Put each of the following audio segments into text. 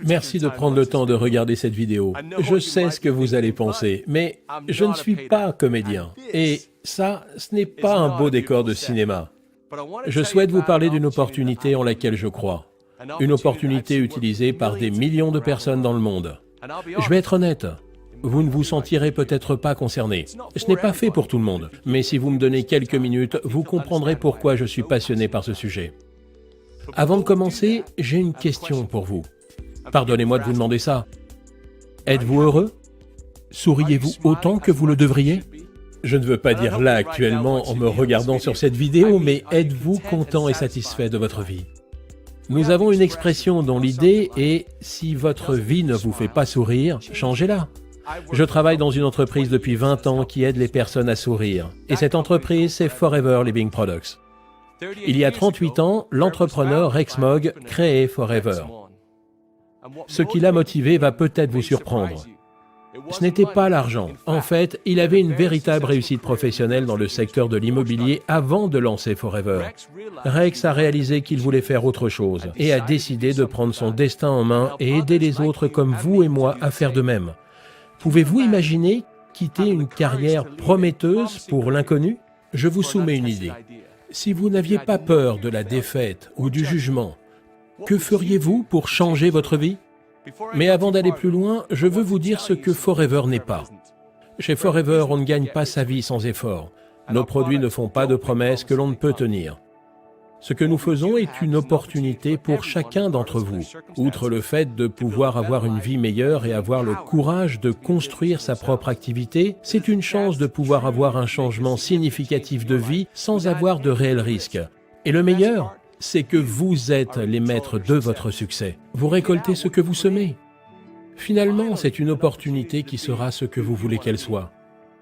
Merci de prendre le temps de regarder cette vidéo. Je sais ce que vous allez penser, mais je ne suis pas comédien. Et ça, ce n'est pas un beau décor de cinéma. Je souhaite vous parler d'une opportunité en laquelle je crois. Une opportunité utilisée par des millions de personnes dans le monde. Je vais être honnête, vous ne vous sentirez peut-être pas concerné. Ce n'est pas fait pour tout le monde, mais si vous me donnez quelques minutes, vous comprendrez pourquoi je suis passionné par ce sujet. Avant de commencer, j'ai une question pour vous. Pardonnez-moi de vous demander ça. Êtes-vous heureux? Souriez-vous autant que vous le devriez? Je ne veux pas dire là actuellement en me regardant sur cette vidéo, mais êtes-vous content et satisfait de votre vie? Nous avons une expression dont l'idée est « si votre vie ne vous fait pas sourire, changez-la ». Je travaille dans une entreprise depuis 20 ans qui aide les personnes à sourire. Et cette entreprise, c'est Forever Living Products. Il y a 38 ans, l'entrepreneur Rex Mogg créait Forever. Ce qui l'a motivé va peut-être vous surprendre. Ce n'était pas l'argent. En fait, il avait une véritable réussite professionnelle dans le secteur de l'immobilier avant de lancer Forever. Rex a réalisé qu'il voulait faire autre chose et a décidé de prendre son destin en main et aider les autres comme vous et moi à faire de même. Pouvez-vous imaginer quitter une carrière prometteuse pour l'inconnu? Je vous soumets une idée. Si vous n'aviez pas peur de la défaite ou du jugement, que feriez-vous pour changer votre vie? Mais avant d'aller plus loin, je veux vous dire ce que Forever n'est pas. Chez Forever, on ne gagne pas sa vie sans effort. Nos produits ne font pas de promesses que l'on ne peut tenir. Ce que nous faisons est une opportunité pour chacun d'entre vous. Outre le fait de pouvoir avoir une vie meilleure et avoir le courage de construire sa propre activité, c'est une chance de pouvoir avoir un changement significatif de vie sans avoir de réels risques. Et le meilleur, c'est que vous êtes les maîtres de votre succès. Vous récoltez ce que vous semez. Finalement, c'est une opportunité qui sera ce que vous voulez qu'elle soit.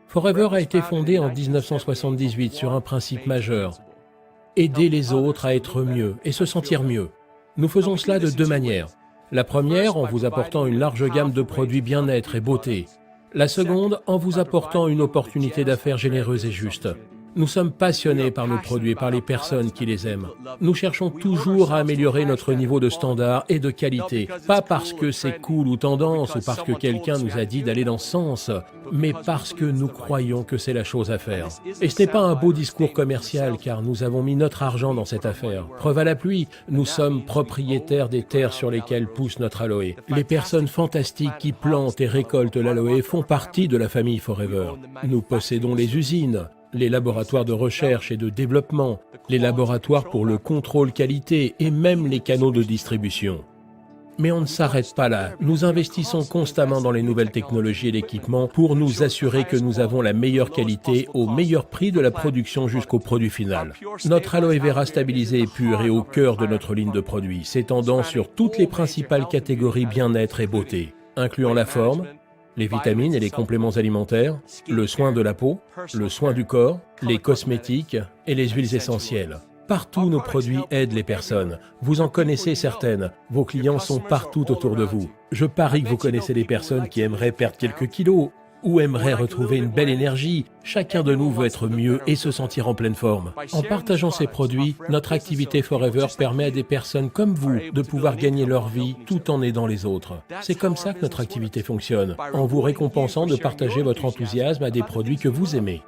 Forever a été fondé en 1978 sur un principe majeur. Aider les autres à être mieux et se sentir mieux. Nous faisons cela de deux manières. La première, en vous apportant une large gamme de produits bien-être et beauté. La seconde, en vous apportant une opportunité d'affaires généreuse et juste. Nous sommes passionnés par nos produits et par les personnes qui les aiment. Nous cherchons toujours à améliorer notre niveau de standard et de qualité, pas parce que c'est cool ou tendance ou parce que quelqu'un nous a dit d'aller dans ce sens, mais parce que nous croyons que c'est la chose à faire. Et ce n'est pas un beau discours commercial car nous avons mis notre argent dans cette affaire. Preuve à l'appui, nous sommes propriétaires des terres sur lesquelles pousse notre aloe. Les personnes fantastiques qui plantent et récoltent l'aloe font partie de la famille Forever. Nous possédons les usines, les laboratoires de recherche et de développement, les laboratoires pour le contrôle qualité et même les canaux de distribution. Mais on ne s'arrête pas là. Nous investissons constamment dans les nouvelles technologies et l'équipement pour nous assurer que nous avons la meilleure qualité au meilleur prix de la production jusqu'au produit final. Notre aloe vera stabilisé et pur est au cœur de notre ligne de produits, s'étendant sur toutes les principales catégories bien-être et beauté, incluant la forme, les vitamines et les compléments alimentaires, le soin de la peau, le soin du corps, les cosmétiques et les huiles essentielles. Partout, nos produits aident les personnes. Vous en connaissez certaines. Vos clients sont partout autour de vous. Je parie que vous connaissez des personnes qui aimeraient perdre quelques kilos ou aimeraient retrouver une belle énergie. Chacun de nous veut être mieux et se sentir en pleine forme. En partageant ces produits, notre activité Forever permet à des personnes comme vous de pouvoir gagner leur vie tout en aidant les autres. C'est comme ça que notre activité fonctionne, en vous récompensant de partager votre enthousiasme à des produits que vous aimez.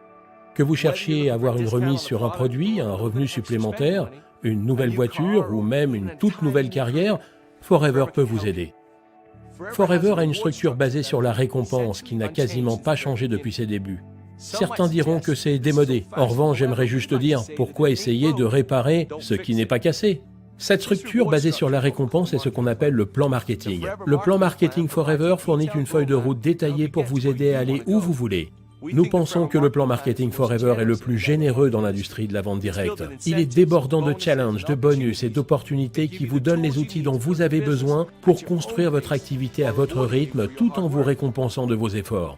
Que vous cherchiez à avoir une remise sur un produit, un revenu supplémentaire, une nouvelle voiture ou même une toute nouvelle carrière, Forever peut vous aider. Forever a une structure basée sur la récompense qui n'a quasiment pas changé depuis ses débuts. Certains diront que c'est démodé. En revanche, j'aimerais juste dire, pourquoi essayer de réparer ce qui n'est pas cassé? Cette structure basée sur la récompense est ce qu'on appelle le plan marketing. Le plan marketing Forever fournit une feuille de route détaillée pour vous aider à aller où vous voulez. Nous pensons que le plan marketing Forever est le plus généreux dans l'industrie de la vente directe. Il est débordant de challenges, de bonus et d'opportunités qui vous donnent les outils dont vous avez besoin pour construire votre activité à votre rythme tout en vous récompensant de vos efforts.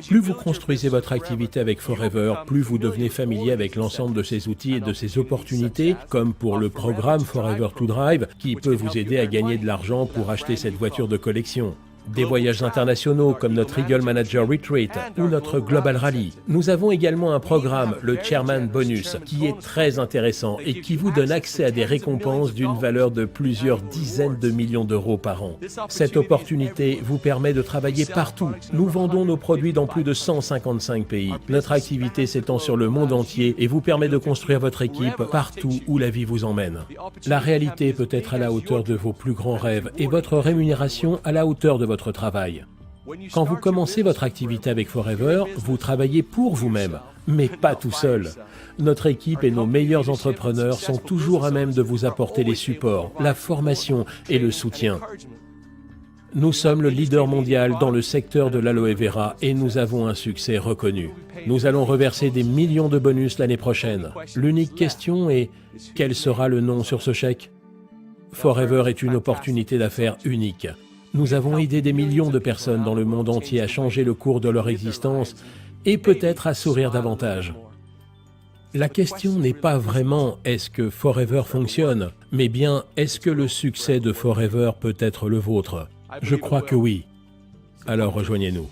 Plus vous construisez votre activité avec Forever, plus vous devenez familier avec l'ensemble de ces outils et de ces opportunités, comme pour le programme Forever to Drive, qui peut vous aider à gagner de l'argent pour acheter cette voiture de collection. des voyages internationaux comme notre Eagle Manager Retreat ou notre Global Rally. Nous avons également un programme, le Chairman Bonus, qui est très intéressant et qui vous donne accès à des récompenses d'une valeur de plusieurs dizaines de millions d'euros par an. Cette opportunité vous permet de travailler partout. Nous vendons nos produits dans plus de 155 pays. Notre activité s'étend sur le monde entier et vous permet de construire votre équipe partout où la vie vous emmène. La réalité peut être à la hauteur de vos plus grands rêves et votre rémunération à la hauteur de votre travail. Quand vous commencez votre activité avec Forever, vous travaillez pour vous-même, mais pas tout seul. Notre équipe et nos meilleurs entrepreneurs sont toujours à même de vous apporter les supports, la formation et le soutien. Nous sommes le leader mondial dans le secteur de l'aloe vera et nous avons un succès reconnu. Nous allons reverser des millions de bonus l'année prochaine. L'unique question est, quel sera le nom sur ce chèque? Forever est une opportunité d'affaires unique. Nous avons aidé des millions de personnes dans le monde entier à changer le cours de leur existence et peut-être à sourire davantage. La question n'est pas vraiment « est-ce que Forever fonctionne ?», mais bien « est-ce que le succès de Forever peut être le vôtre ?» Je crois que oui. Alors rejoignez-nous.